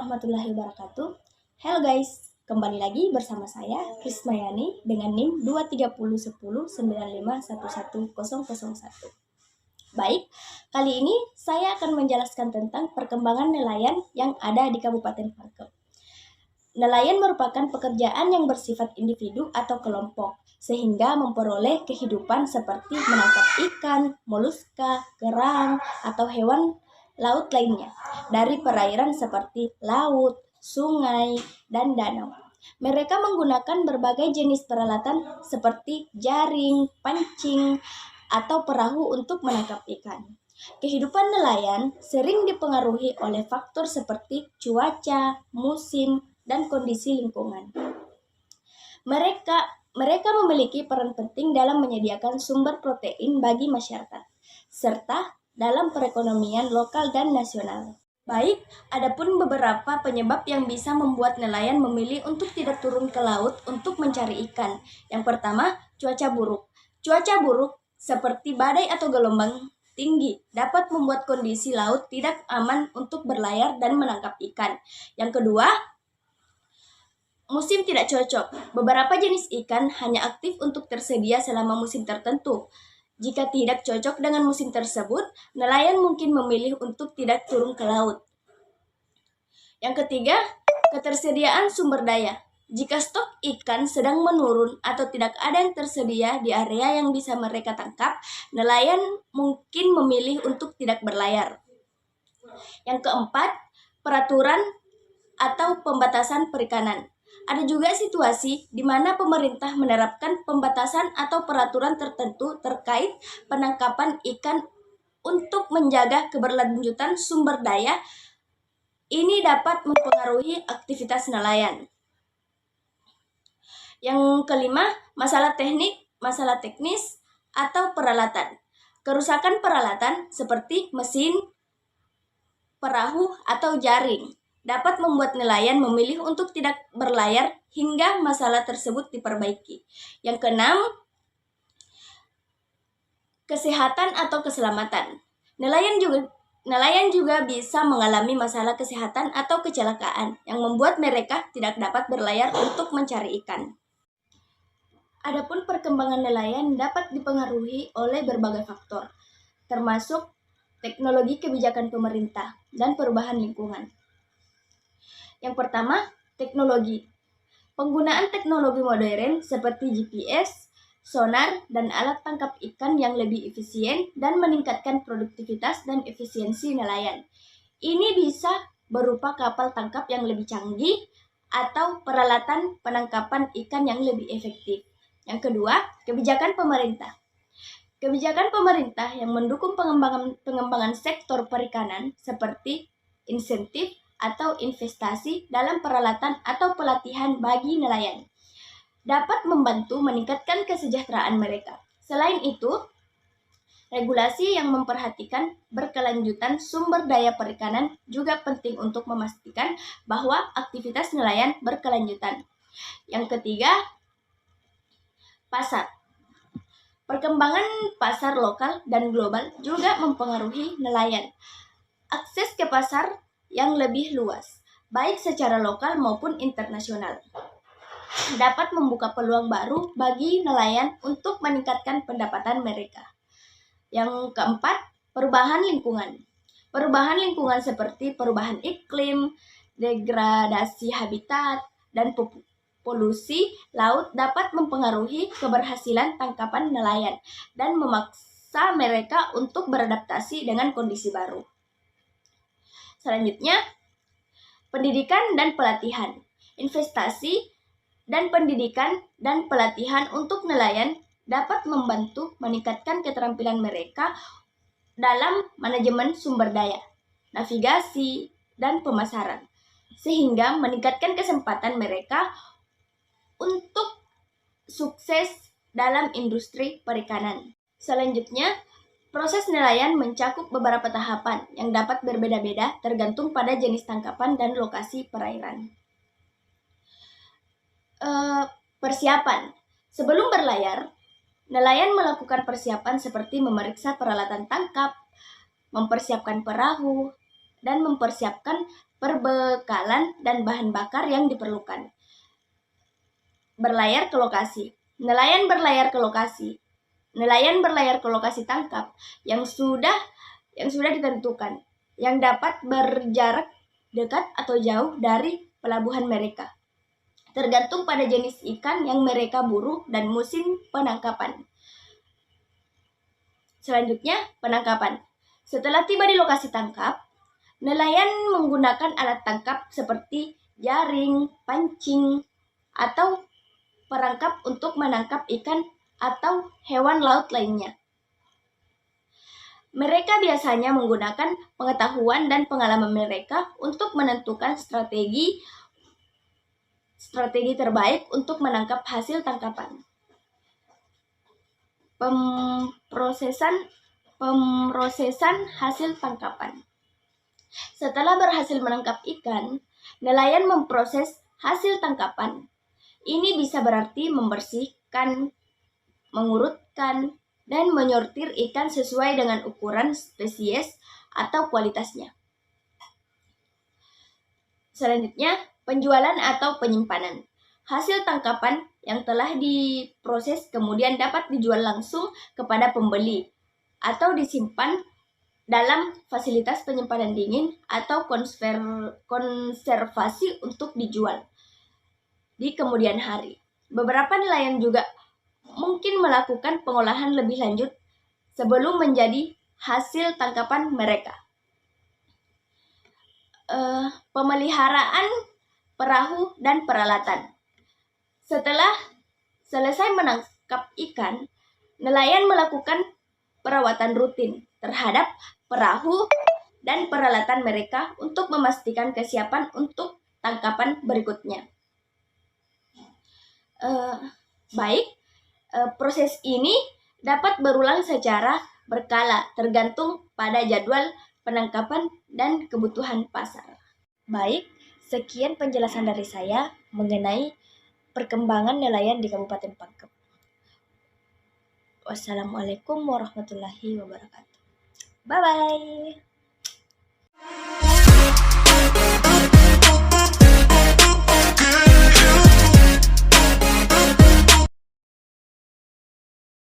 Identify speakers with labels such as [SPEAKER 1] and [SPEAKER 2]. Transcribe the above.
[SPEAKER 1] warahmatullahi wabarakatuh. Hello guys, kembali lagi bersama saya Krismayani dengan NIM 2301095111101. Baik, kali ini saya akan menjelaskan tentang perkembangan nelayan yang ada di Kabupaten Pangkep. Nelayan merupakan pekerjaan yang bersifat individu atau kelompok, sehingga memperoleh kehidupan seperti menangkap ikan, moluska, kerang, atau hewan laut lainnya dari perairan seperti laut, sungai, dan danau. Mereka menggunakan berbagai jenis peralatan seperti jaring, pancing, atau perahu untuk menangkap ikan. Kehidupan nelayan sering dipengaruhi oleh faktor seperti cuaca, musim, dan kondisi lingkungan. Mereka memiliki peran penting dalam menyediakan sumber protein bagi masyarakat, serta dalam perekonomian lokal dan nasional. Baik, adapun beberapa penyebab yang bisa membuat nelayan memilih untuk tidak turun ke laut untuk mencari ikan. Yang pertama, cuaca buruk. Cuaca buruk seperti badai atau gelombang tinggi dapat membuat kondisi laut tidak aman untuk berlayar dan menangkap ikan. Yang kedua, musim tidak cocok. Beberapa jenis ikan hanya aktif untuk tersedia selama musim tertentu. Jika tidak cocok dengan musim tersebut, nelayan mungkin memilih untuk tidak turun ke laut. Yang ketiga, ketersediaan sumber daya. Jika stok ikan sedang menurun atau tidak ada yang tersedia di area yang bisa mereka tangkap, nelayan mungkin memilih untuk tidak berlayar. Yang keempat, peraturan atau pembatasan perikanan. Ada juga situasi di mana pemerintah menerapkan pembatasan atau peraturan tertentu terkait penangkapan ikan untuk menjaga keberlanjutan sumber daya. Ini dapat mempengaruhi aktivitas nelayan. Yang kelima, masalah teknis atau peralatan. Kerusakan peralatan seperti mesin, perahu, atau jaring dapat membuat nelayan memilih untuk tidak berlayar hingga masalah tersebut diperbaiki. Yang keenam, kesehatan atau keselamatan. Nelayan juga bisa mengalami masalah kesehatan atau kecelakaan yang membuat mereka tidak dapat berlayar untuk mencari ikan. Adapun perkembangan nelayan dapat dipengaruhi oleh berbagai faktor, termasuk teknologi kebijakan pemerintah dan perubahan lingkungan. Yang pertama, teknologi. Penggunaan teknologi modern seperti GPS, sonar, dan alat tangkap ikan yang lebih efisien dan meningkatkan produktivitas dan efisiensi nelayan. Ini bisa berupa kapal tangkap yang lebih canggih atau peralatan penangkapan ikan yang lebih efektif. Yang kedua, kebijakan pemerintah. Kebijakan pemerintah yang mendukung pengembangan sektor perikanan seperti insentif atau investasi dalam peralatan atau pelatihan bagi nelayan dapat membantu meningkatkan kesejahteraan mereka. Selain itu, regulasi yang memperhatikan berkelanjutan sumber daya perikanan juga penting untuk memastikan bahwa aktivitas nelayan berkelanjutan. Yang ketiga, pasar. Perkembangan pasar lokal dan global juga mempengaruhi nelayan. Akses ke pasar yang lebih luas, baik secara lokal maupun internasional, dapat membuka peluang baru bagi nelayan untuk meningkatkan pendapatan mereka. Yang keempat, perubahan lingkungan. Perubahan lingkungan seperti perubahan iklim, degradasi habitat, dan polusi laut dapat mempengaruhi keberhasilan tangkapan nelayan dan memaksa mereka untuk beradaptasi dengan kondisi baru. Selanjutnya, pendidikan dan pelatihan. Investasi dan pendidikan dan pelatihan untuk nelayan dapat membantu meningkatkan keterampilan mereka dalam manajemen sumber daya, navigasi, dan pemasaran, sehingga meningkatkan kesempatan mereka untuk sukses dalam industri perikanan. Selanjutnya, proses nelayan mencakup beberapa tahapan yang dapat berbeda-beda tergantung pada jenis tangkapan dan lokasi perairan. Persiapan. Sebelum berlayar, nelayan melakukan persiapan seperti memeriksa peralatan tangkap, mempersiapkan perahu, dan mempersiapkan perbekalan, dan bahan bakar yang diperlukan. Berlayar ke lokasi. Nelayan berlayar ke lokasi. Nelayan berlayar ke lokasi tangkap yang sudah ditentukan, yang dapat berjarak dekat atau jauh dari pelabuhan mereka, tergantung pada jenis ikan yang mereka buru dan musim penangkapan. Selanjutnya, penangkapan. Setelah tiba di lokasi tangkap, nelayan menggunakan alat tangkap seperti jaring, pancing, atau perangkap untuk menangkap ikan atau hewan laut lainnya. Mereka biasanya menggunakan pengetahuan dan pengalaman mereka untuk menentukan strategi terbaik untuk menangkap hasil tangkapan. Pemrosesan hasil tangkapan. Setelah berhasil menangkap ikan, nelayan memproses hasil tangkapan. Ini bisa berarti membersihkan, mengurutkan, dan menyortir ikan sesuai dengan ukuran, spesies, atau kualitasnya. Selanjutnya, penjualan atau penyimpanan. Hasil tangkapan yang telah diproses kemudian dapat dijual langsung kepada pembeli atau disimpan dalam fasilitas penyimpanan dingin atau konservasi untuk dijual di kemudian hari. Beberapa nelayan juga mungkin melakukan pengolahan lebih lanjut sebelum menjadi hasil tangkapan mereka. Pemeliharaan perahu dan peralatan. Setelah selesai menangkap ikan, nelayan melakukan perawatan rutin terhadap perahu dan peralatan mereka untuk memastikan kesiapan untuk tangkapan berikutnya. Proses ini dapat berulang secara berkala tergantung pada jadwal penangkapan dan kebutuhan pasar. Baik, sekian penjelasan dari saya mengenai perkembangan nelayan di Kabupaten Pangkep. Wassalamualaikum warahmatullahi wabarakatuh. Bye-bye.